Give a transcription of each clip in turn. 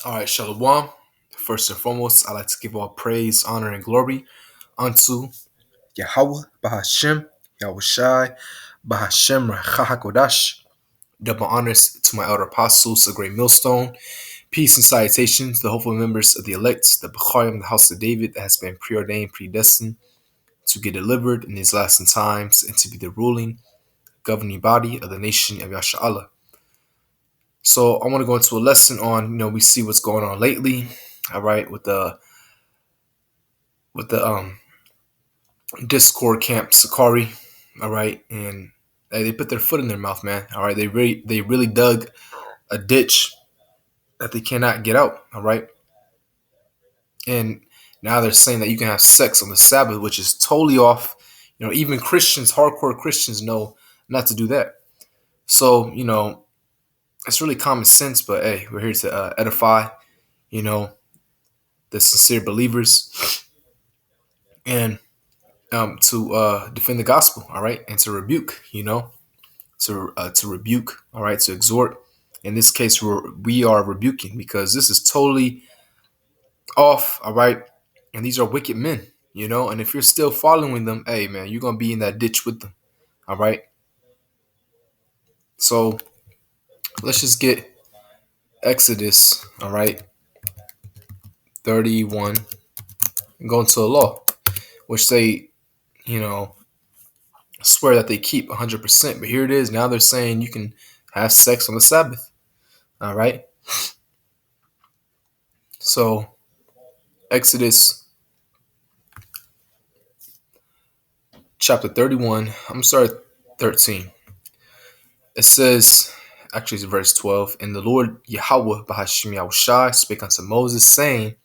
All right, Shalom. First and foremost, I'd like to give all praise, honor, and glory unto Yahweh, Bahashem, Yahweh Shai, Bahashem, Rachahakodash. Double honors to my elder apostles, the great millstone. Peace and salutations to the hopeful members of the elect, the Becharim, the house of David, that has been preordained, predestined to get delivered in these last times and to be the ruling, governing body of the nation of Yasha'Allah. So I want to go into a lesson on, we see what's going on lately, all right, with the Discord camp Sakari, all right, and they put their foot in their mouth, man. All right, they really dug a ditch that they cannot get out, all right, and now they're saying that you can have sex on the Sabbath, which is totally off. Even Christians, hardcore Christians, know not to do that. So it's really common sense, but hey, we're here to edify, you know, the sincere believers and to defend the gospel, all right, and to rebuke, to rebuke, all right, to exhort. In this case, we are rebuking because this is totally off, all right, and these are wicked men, and if you're still following them, hey, man, you're gonna be in that ditch with them, all right. So let's just get Exodus, all right, 31, and go into a law, which they, you know, swear that they keep 100%. But here it is. Now they're saying you can have sex on the Sabbath. All right. So Exodus chapter 31. I'm going to start at 13. It says, actually it's verse 12. And the Lord Yahweh Bahashim Yahushai spake unto Moses, saying,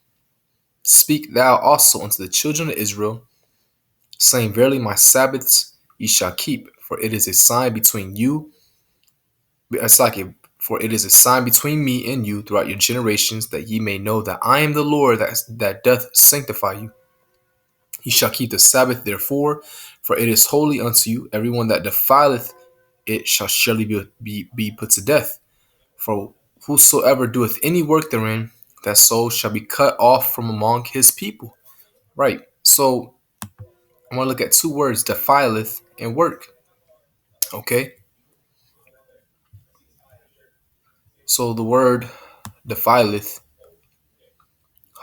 Speak thou also unto the children of Israel, saying, Verily my Sabbaths ye shall keep, for it is a sign between you. For it is a sign between me and you throughout your generations, that ye may know that I am the Lord that doth sanctify you. Ye shall keep the Sabbath therefore, for it is holy unto you. Everyone that defileth it shall surely be put to death. For whosoever doeth any work therein, that soul shall be cut off from among his people. Right. So I want to look at two words, defileth and work. Okay. So the word defileth,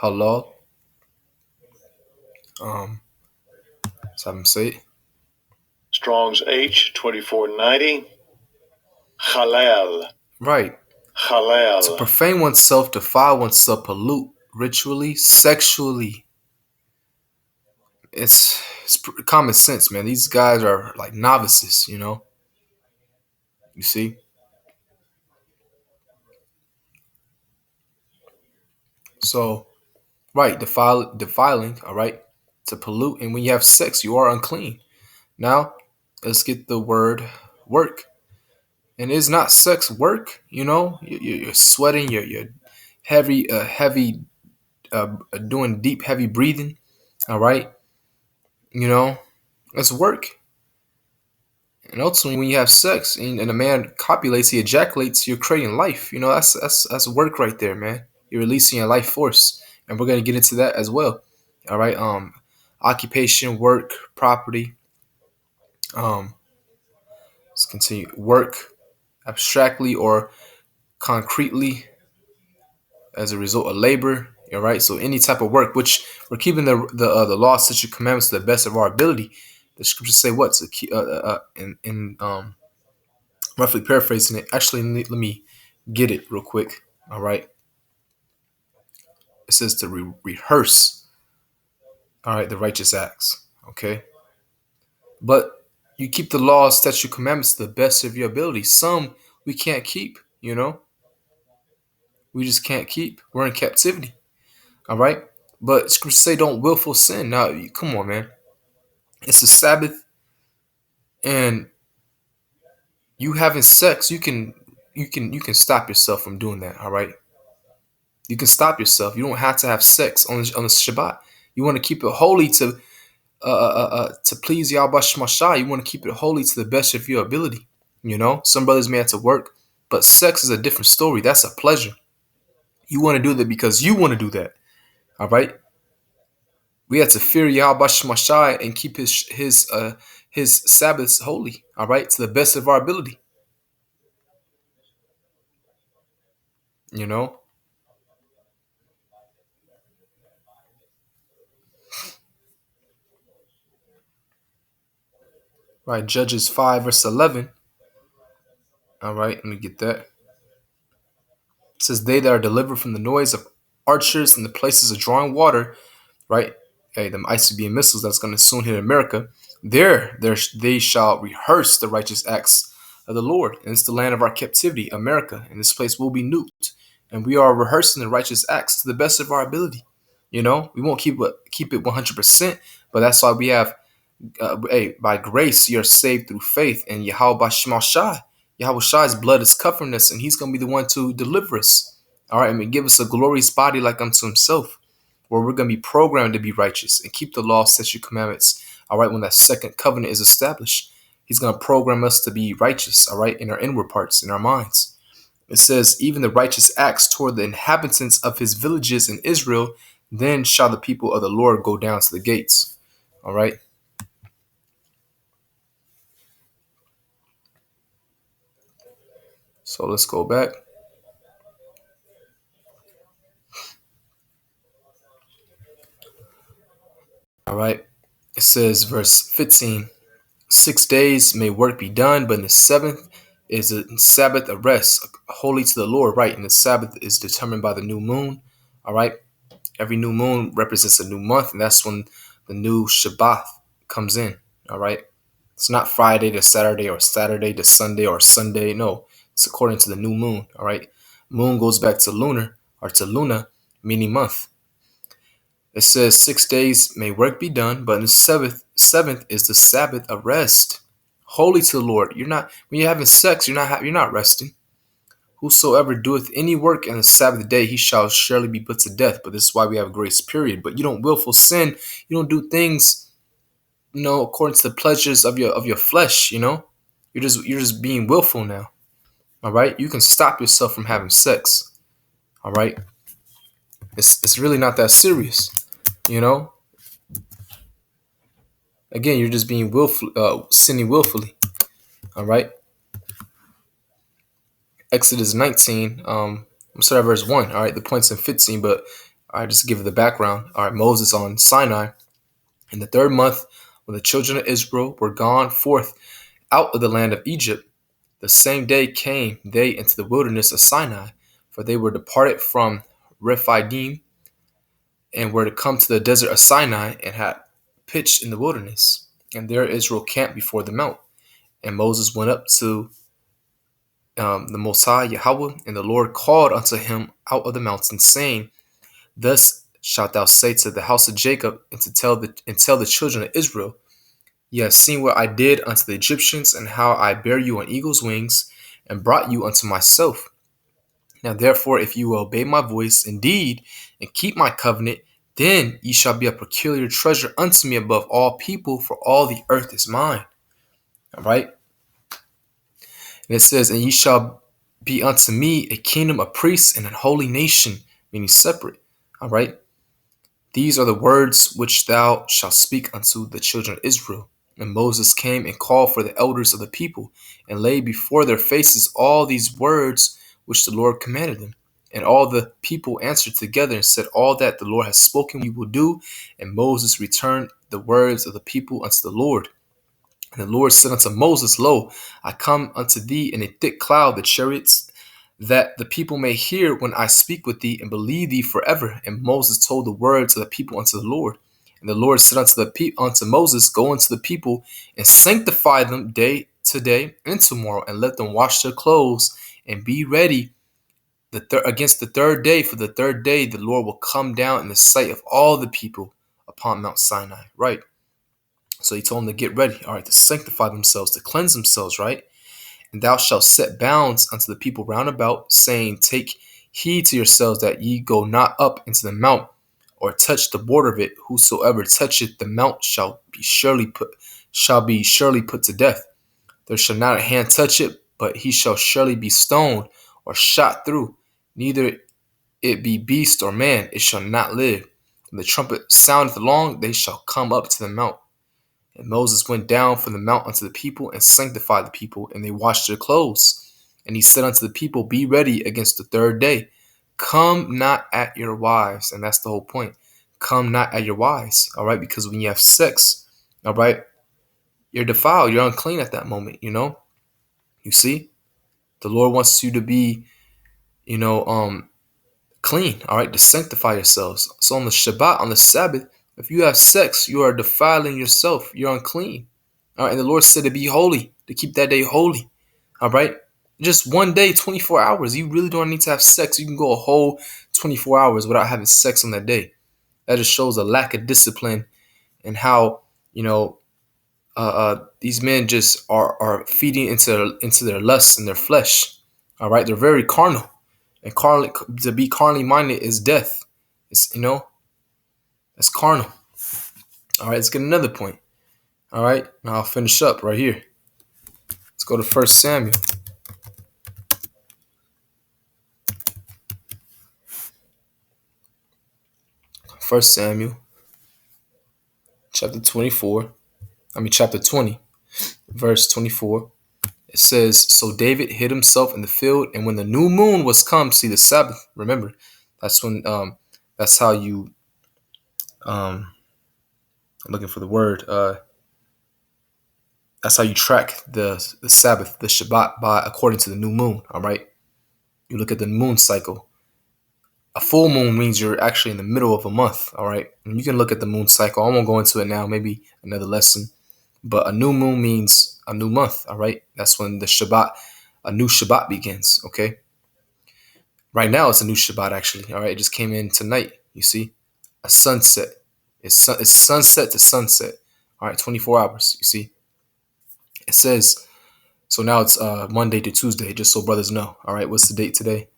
halal, so I'm say it. Strong's H 2490. Halal. Right. Halal. To profane oneself, defile oneself, pollute ritually, sexually. It's common sense, man. These guys are like novices, You see? So, right, defiling, all right, to pollute. And when you have sex, you are unclean. Now, let's get the word work. And is not sex work? You're sweating, you're heavy, doing deep, heavy breathing, all right? It's work. And ultimately, when you have sex and a man copulates, he ejaculates, you're creating life. That's work right there, man. You're releasing your life force, and we're gonna get into that as well. All right. Occupation, work, property. Let's continue. Work abstractly or concretely as a result of labor. All right. So any type of work, which we're keeping the law, statute, commandments to the best of our ability. The scriptures say what to keep in roughly paraphrasing it. Actually, let me get it real quick. All right. It says to rehearse. All right, the righteous acts. Okay. But you keep the laws, statute, commandments to the best of your ability. Some we can't keep. We just can't keep. We're in captivity. All right. But scriptures say don't willful sin. Now, come on, man. It's a Sabbath, and you having sex, you can stop yourself from doing that. All right. You can stop yourself. You don't have to have sex on the Shabbat. You want to keep it holy to please Yahweh Shemashai. You want to keep it holy to the best of your ability. Some brothers may have to work, but sex is a different story. That's a pleasure. You want to do that because you want to do that. All right. We have to fear Yahweh Shemashai and keep his Sabbaths holy. All right, to the best of our ability. You know. Right. Judges 5 verse 11. All right. Let me get that. It says, "They that are delivered from the noise of archers and the places of drawing water." Right. Hey, them ICBM missiles that's going to soon hit America. There, they shall rehearse the righteous acts of the Lord. And it's the land of our captivity, America. And this place will be nuked. And we are rehearsing the righteous acts to the best of our ability. You know, we won't keep it 100%, but that's why we have, hey, by grace you're saved through faith in Yahweh Shemashai. Yahweh Shai's blood is covering us, and He's going to be the one to deliver us. All right, and give us a glorious body like unto Himself, where we're going to be programmed to be righteous and keep the law, statute, commandments. All right, when that second covenant is established, He's going to program us to be righteous. All right, in our inward parts, in our minds. It says, "Even the righteous acts toward the inhabitants of His villages in Israel, then shall the people of the Lord go down to the gates." All right. So let's go back. All right. It says, verse 15, 6 days may work be done, but in the seventh is a Sabbath of rest, holy to the Lord. Right. And the Sabbath is determined by the new moon. All right. Every new moon represents a new month, and that's when the new Shabbat comes in. All right. It's not Friday to Saturday or Saturday to Sunday or Sunday. No, it's according to the new moon. All right. Moon goes back to lunar or to Luna, meaning month. It says 6 days may work be done, but in the seventh is the Sabbath of rest, holy to the Lord. You're not when you're having sex. You're not resting. Whosoever doeth any work in the Sabbath day, he shall surely be put to death. But this is why we have a grace period. But you don't willful sin. You don't do things, according to the pleasures of your flesh. You're just being willful now. All right. You can stop yourself from having sex. All right. It's really not that serious. You know. Again, you're just being sinning willfully. All right. Exodus 19. I'm sorry, verse 1. All right. The point's in 15, but I just give it the background. All right. Moses on Sinai. In the third month, when the children of Israel were gone forth out of the land of Egypt, the same day came they into the wilderness of Sinai, for they were departed from Rephidim and were to come to the desert of Sinai and had pitched in the wilderness. And there Israel camped before the mount. And Moses went up to the Most High Yahweh, and the Lord called unto him out of the mountain, saying, "Thus shalt thou say to the house of Jacob, and tell the children of Israel, Ye have seen what I did unto the Egyptians, and how I bare you on eagle's wings, and brought you unto myself. Now therefore, if you will obey my voice indeed, and keep my covenant, then ye shall be a peculiar treasure unto me above all people, for all the earth is mine." All right. And it says, "And ye shall be unto me a kingdom of priests and a holy nation," meaning separate. All right. "These are the words which thou shalt speak unto the children of Israel." And Moses came and called for the elders of the people, and laid before their faces all these words which the Lord commanded them. And all the people answered together and said, "All that the Lord has spoken we will do." And Moses returned the words of the people unto the Lord. And the Lord said unto Moses, "Lo, I come unto thee in a thick cloud, the chariots, that the people may hear when I speak with thee, and believe thee forever." And Moses told the words of the people unto the Lord. And the Lord said unto Moses, "Go unto the people, and sanctify them day to day and tomorrow, and let them wash their clothes, and be ready against the third day. For the third day the Lord will come down in the sight of all the people upon Mount Sinai." Right. So he told them to get ready, all right, to sanctify themselves, to cleanse themselves, right? "And thou shalt set bounds unto the people round about, saying, Take heed to yourselves that ye go not up into the mount, or touch the border of it. Whosoever toucheth the mount shall be surely put to death. There shall not a hand touch it, but he shall surely be stoned or shot through. Neither it be beast or man, it shall not live. When the trumpet soundeth long, they shall come up to the mount. And Moses went down from the mount unto the people and sanctified the people, and they washed their clothes. And he said unto the people, Be ready against the third day. Come not at your wives. And that's the whole point. Come not at your wives. All right. Because when you have sex, all right, you're defiled. You're unclean at that moment. You see, the Lord wants you to be, you know, clean. All right. To sanctify yourselves. So on the Shabbat, on the Sabbath, if you have sex, you are defiling yourself. You're unclean. All right. And the Lord said to be holy, to keep that day holy. All right. Just one day, 24 hours. You really don't need to have sex. You can go a whole 24 hours without having sex on that day. That just shows a lack of discipline and how, these men just are feeding into their lusts and their flesh. All right. They're very carnal. And to be carnally minded is death. It's carnal. All right. Let's get another point. All right. Now I'll finish up right here. Let's go to 1 Samuel. 1 Samuel chapter 20, verse 24. It says, So David hid himself in the field, and when the new moon was come, see the Sabbath, remember, that's when, that's how you, I'm looking for the word, that's how you track the Sabbath, the Shabbat, according to the new moon, all right? You look at the moon cycle. A full moon means you're actually in the middle of a month, all right? And you can look at the moon cycle. I won't go into it now, maybe another lesson. But a new moon means a new month, all right? That's when a new Shabbat begins, okay? Right now, it's a new Shabbat, actually, all right? It just came in tonight, you see? A sunset. It's sunset to sunset, all right? 24 hours, you see? It says, so now it's Monday to Tuesday, just so brothers know, all right? What's the date today?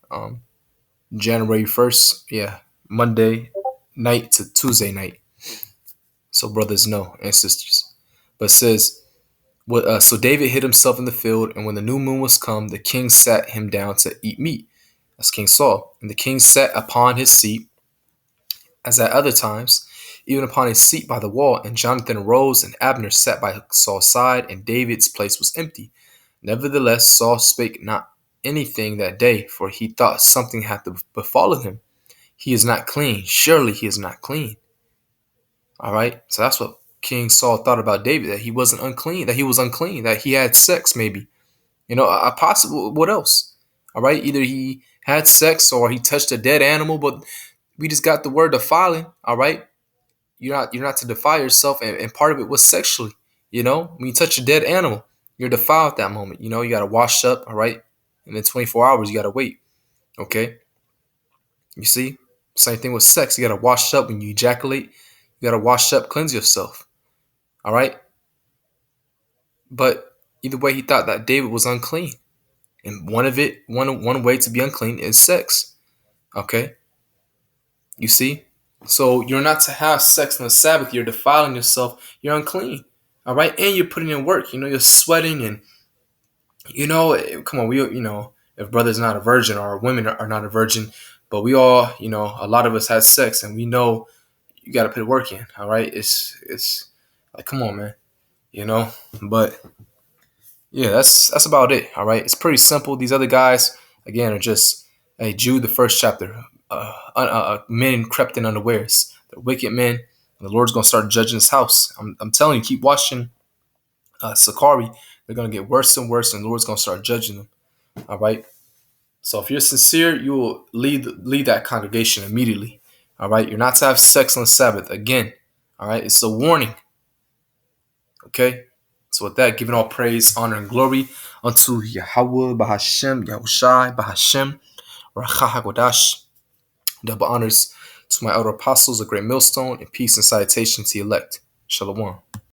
January 1st, yeah, Monday night to Tuesday night, so brothers know and sisters. But it says, so David hid himself in the field, and when the new moon was come, the king sat him down to eat meat. That's King Saul. And the king sat upon his seat, as at other times, even upon his seat by the wall. And Jonathan arose, and Abner sat by Saul's side, and David's place was empty. Nevertheless, Saul spake not anything that day, for he thought something had befallen him. He is not clean. Surely he is not clean. All right. So that's what King Saul thought about David, that he wasn't unclean, that he was unclean, that he had sex maybe. A possible, what else? All right. Either he had sex or he touched a dead animal, but we just got the word defiling. All right. You're not to defile yourself. And part of it was sexually, when you touch a dead animal, you're defiled at that moment. You got to wash up. All right. And then 24 hours, you got to wait. Okay. You see, same thing with sex. You got to wash up when you ejaculate. You got to wash up, cleanse yourself. All right. But either way, he thought that David was unclean. And one way to be unclean is sex. Okay. You see? So you're not to have sex on the Sabbath. You're defiling yourself. You're unclean. All right. And you're putting in work. You're sweating and, come on. If brother's not a virgin or women are not a virgin, but we all, a lot of us had sex and we know you got to put work in. All right. It's like, come on, man, but yeah, that's about it. All right. It's pretty simple. These other guys, again, are just Jude, the first chapter. Men crept in unawares. They're wicked men. And the Lord's going to start judging his house. I'm telling you, keep watching Sakari. They're going to get worse and worse, and the Lord's going to start judging them. All right. So if you're sincere, you will lead that congregation immediately. All right. You're not to have sex on the Sabbath. Again. All right. It's a warning. Okay. So with that, giving all praise, honor, and glory unto Yahweh, Bahashem, Yahushai, Bahashem, Racha HaKodash. Double honors to my elder apostles, a great millstone, and peace and salutation to the elect. Shalom.